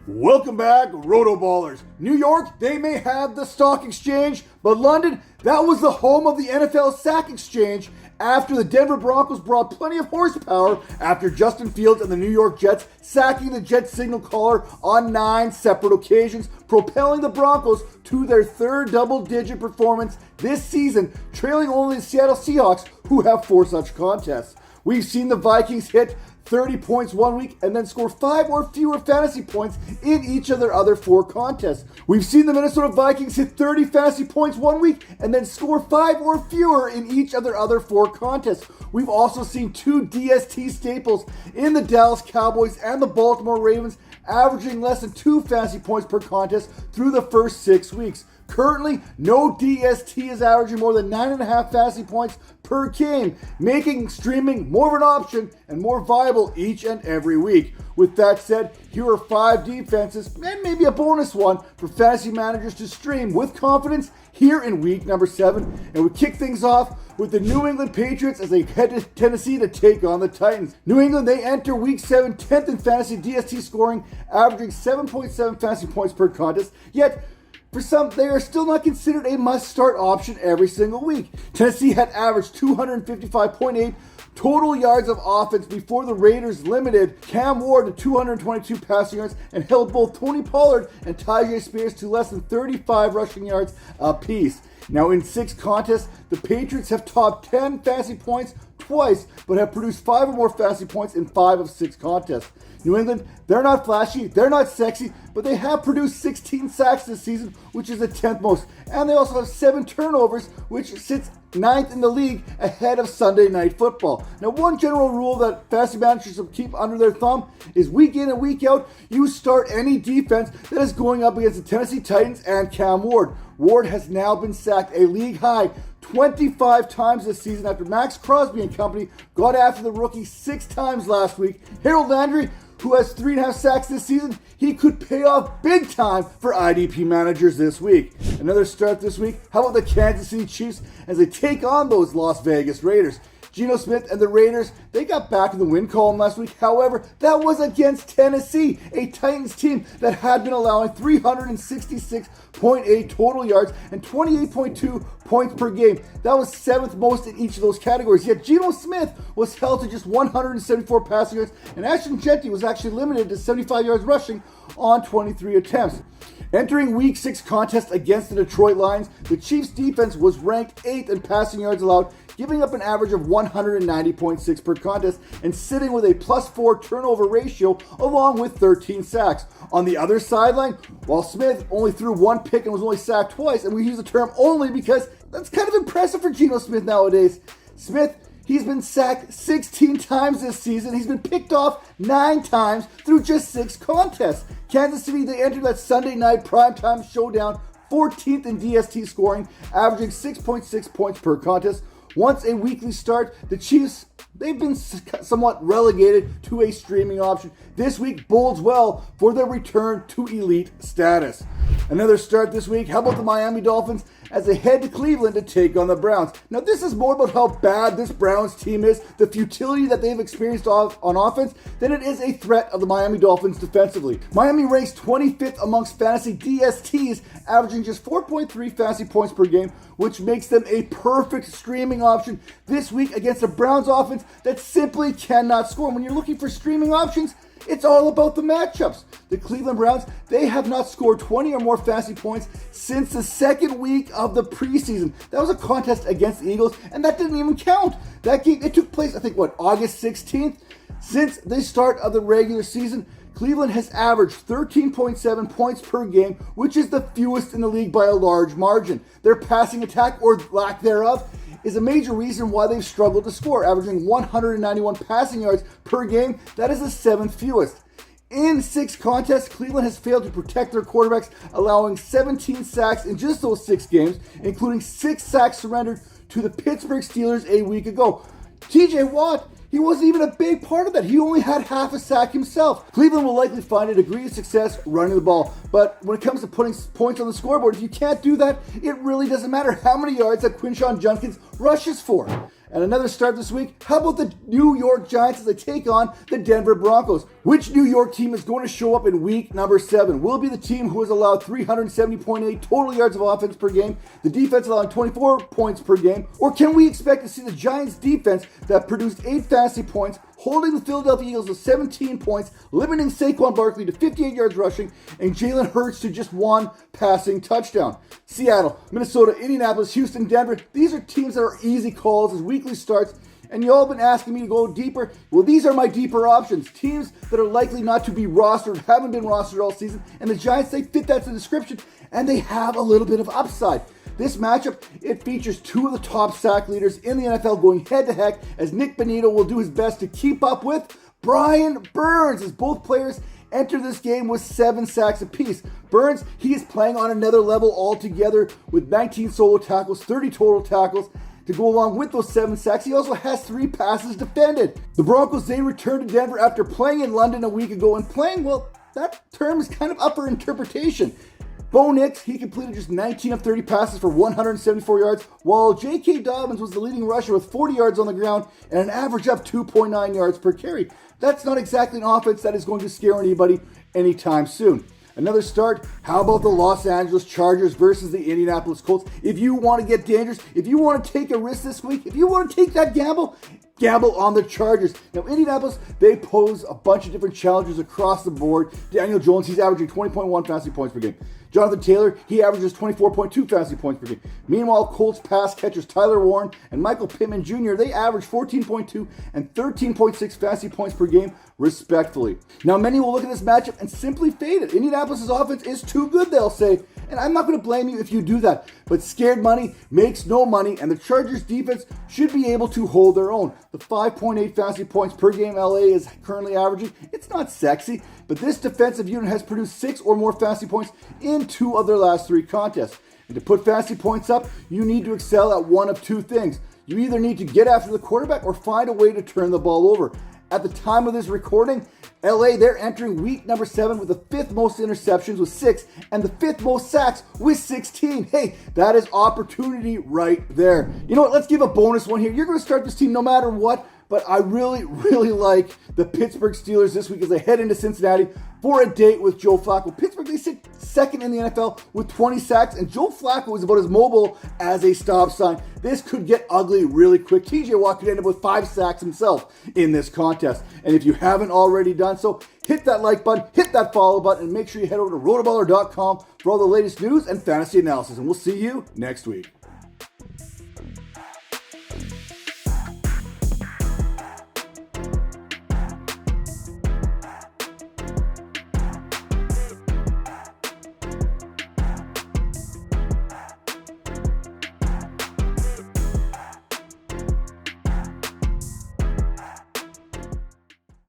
Welcome back, RotoBallers. New York, they may have the stock exchange, but London, that was the home of the NFL sack exchange after the Denver Broncos brought plenty of horsepower after Justin Fields and the New York Jets sacking the Jet signal caller on 9 separate occasions, propelling the Broncos to their third double-digit performance this season, trailing only the Seattle Seahawks, who have 4 such contests. We've seen the Vikings hit 30 points one week and then score 5 or fewer fantasy points in each of their other 4 contests. We've seen the Minnesota Vikings hit 30 fantasy points one week and then score 5 or fewer in each of their other 4 contests. We've also seen 2 DST staples in the Dallas Cowboys and the Baltimore Ravens, averaging less than 2 fantasy points per contest through the first 6 weeks. Currently, no DST is averaging more than 9.5 fantasy points per game, making streaming more of an option and more viable each and every week. With that said, here are 5 defenses and maybe a bonus one for fantasy managers to stream with confidence here in week number 7. And we kick things off with the New England Patriots as they head to Tennessee to take on the Titans. New England, they enter week 7 10th in fantasy DST scoring, averaging 7.7 fantasy points per contest, yet for some, they are still not considered a must-start option every single week. Tennessee had averaged 255.8 total yards of offense before the Raiders limited Cam Ward to 222 passing yards and held both Tony Pollard and Tyjae Spears to less than 35 rushing yards apiece. Now, in 6 contests, the Patriots have topped 10 fantasy points twice, but have produced 5 or more fantasy points in 5 of 6 contests. New England, they're not flashy, they're not sexy, but they have produced 16 sacks this season, which is the 10th most. And they also have 7 turnovers, which sits 9th in the league ahead of Sunday Night Football. Now, one general rule that fantasy managers should keep under their thumb is week in and week out, you start any defense that is going up against the Tennessee Titans and Cam Ward. Ward has now been sacked a league high 25 times this season after Max Crosby and company got after the rookie 6 times last week. Harold Landry, who has 3.5 sacks this season, he could pay off big time for IDP managers this week. Another start this week, how about the Kansas City Chiefs as they take on those Las Vegas Raiders? Geno Smith and the Raiders, they got back in the win column last week. However, that was against Tennessee, a Titans team that had been allowing 366.8 total yards and 28.2 points per game. That was 7th most in each of those categories. Yet Geno Smith was held to just 174 passing yards, and Ashton Jeanty was actually limited to 75 yards rushing on 23 attempts. Entering Week 6 contest against the Detroit Lions, the Chiefs' defense was ranked 8th in passing yards allowed, giving up an average of 190.6 per contest and sitting with a +4 turnover ratio along with 13 sacks. On the other sideline, while Smith only threw 1 pick and was only sacked twice, and we use the term only because that's kind of impressive for Geno Smith nowadays. Smith, he's been sacked 16 times this season. He's been picked off 9 times through just 6 contests. Kansas City, they entered that Sunday night primetime showdown 14th in DST scoring, averaging 6.6 points per contest. Once a weekly start, the Chiefs, they've been somewhat relegated to a streaming option. This week bodes well for their return to elite status. Another start this week, how about the Miami Dolphins as they head to Cleveland to take on the Browns? Now, this is more about how bad this Browns team is, the futility that they've experienced on offense, than it is a threat of the Miami Dolphins defensively. Miami ranks 25th amongst fantasy DSTs, averaging just 4.3 fantasy points per game, which makes them a perfect streaming option this week against a Browns offense that simply cannot score. When you're looking for streaming options, it's all about the matchups. The Cleveland Browns, they have not scored 20 or more fantasy points since the 2nd week of the preseason. That was a contest against the Eagles, and that didn't even count. That game, it took place, I think, August 16th? Since the start of the regular season, Cleveland has averaged 13.7 points per game, which is the fewest in the league by a large margin. Their passing attack, or lack thereof, is a major reason why they've struggled to score, averaging 191 passing yards per game. That is the 7th fewest. In 6 contests, Cleveland has failed to protect their quarterbacks, allowing 17 sacks in just those 6 games, including 6 sacks surrendered to the Pittsburgh Steelers a week ago. TJ Watt, he wasn't even a big part of that. He only had half a sack himself. Cleveland will likely find a degree of success running the ball. But when it comes to putting points on the scoreboard, if you can't do that, it really doesn't matter how many yards that Quinshon Judkins rushes for. And another start this week, how about the New York Giants as they take on the Denver Broncos? Which New York team is going to show up in week number 7? Will it be the team who has allowed 370.8 total yards of offense per game, the defense allowing 24 points per game, or can we expect to see the Giants defense that produced 8 fantasy points, holding the Philadelphia Eagles to 17 points, limiting Saquon Barkley to 58 yards rushing, and Jalen Hurts to just 1 passing touchdown? Seattle, Minnesota, Indianapolis, Houston, Denver, these are teams that are easy calls as weekly starts, and you all been asking me to go deeper. Well, these are my deeper options. Teams that are likely not to be rostered, haven't been rostered all season, and the Giants, they fit that description, and they have a little bit of upside. This matchup, it features 2 of the top sack leaders in the NFL going head-to-head as Nick Bonito will do his best to keep up with Brian Burns as both players enter this game with 7 sacks apiece. Burns, he is playing on another level altogether with 19 solo tackles, 30 total tackles. To go along with those 7 sacks, he also has 3 passes defended. The Broncos, they returned to Denver after playing in London a week ago, and playing, well, that term is kind of up for interpretation. Bo Nix, he completed just 19 of 30 passes for 174 yards, while J.K. Dobbins was the leading rusher with 40 yards on the ground and an average of 2.9 yards per carry. That's not exactly an offense that is going to scare anybody anytime soon. Another start, how about the Los Angeles Chargers versus the Indianapolis Colts? If you want to get dangerous, if you want to take a risk this week, if you want to take that gamble on the Chargers. Now, Indianapolis, they pose a bunch of different challenges across the board. Daniel Jones, he's averaging 20.1 fantasy points per game. Jonathan Taylor, he averages 24.2 fantasy points per game. Meanwhile, Colts pass catchers Tyler Warren and Michael Pittman Jr., they average 14.2 and 13.6 fantasy points per game, respectively. Now, many will look at this matchup and simply fade it. Indianapolis' offense is too good, they'll say, and I'm not going to blame you if you do that. But scared money makes no money, and the Chargers' defense should be able to hold their own. The 5.8 fantasy points per game LA is currently averaging, it's not sexy, but this defensive unit has produced 6 or more fantasy points in 2 of their last 3 contests. And to put fantasy points up, you need to excel at one of 2 things. You either need to get after the quarterback or find a way to turn the ball over. At the time of this recording, LA, they're entering week number 7 with the 5th most interceptions with 6 and the 5th most sacks with 16. Hey, that is opportunity right there. You know what? Let's give a bonus one here. You're going to start this team no matter what, but I really like the Pittsburgh Steelers this week as they head into Cincinnati for a date with Joe Flacco. Pittsburgh, they sit 2nd in the NFL with 20 sacks, and Joe Flacco is about as mobile as a stop sign. This could get ugly really quick. TJ Watt could end up with 5 sacks himself in this contest. And if you haven't already done so, hit that like button, hit that follow button, and make sure you head over to RotoBaller.com for all the latest news and fantasy analysis. And we'll see you next week.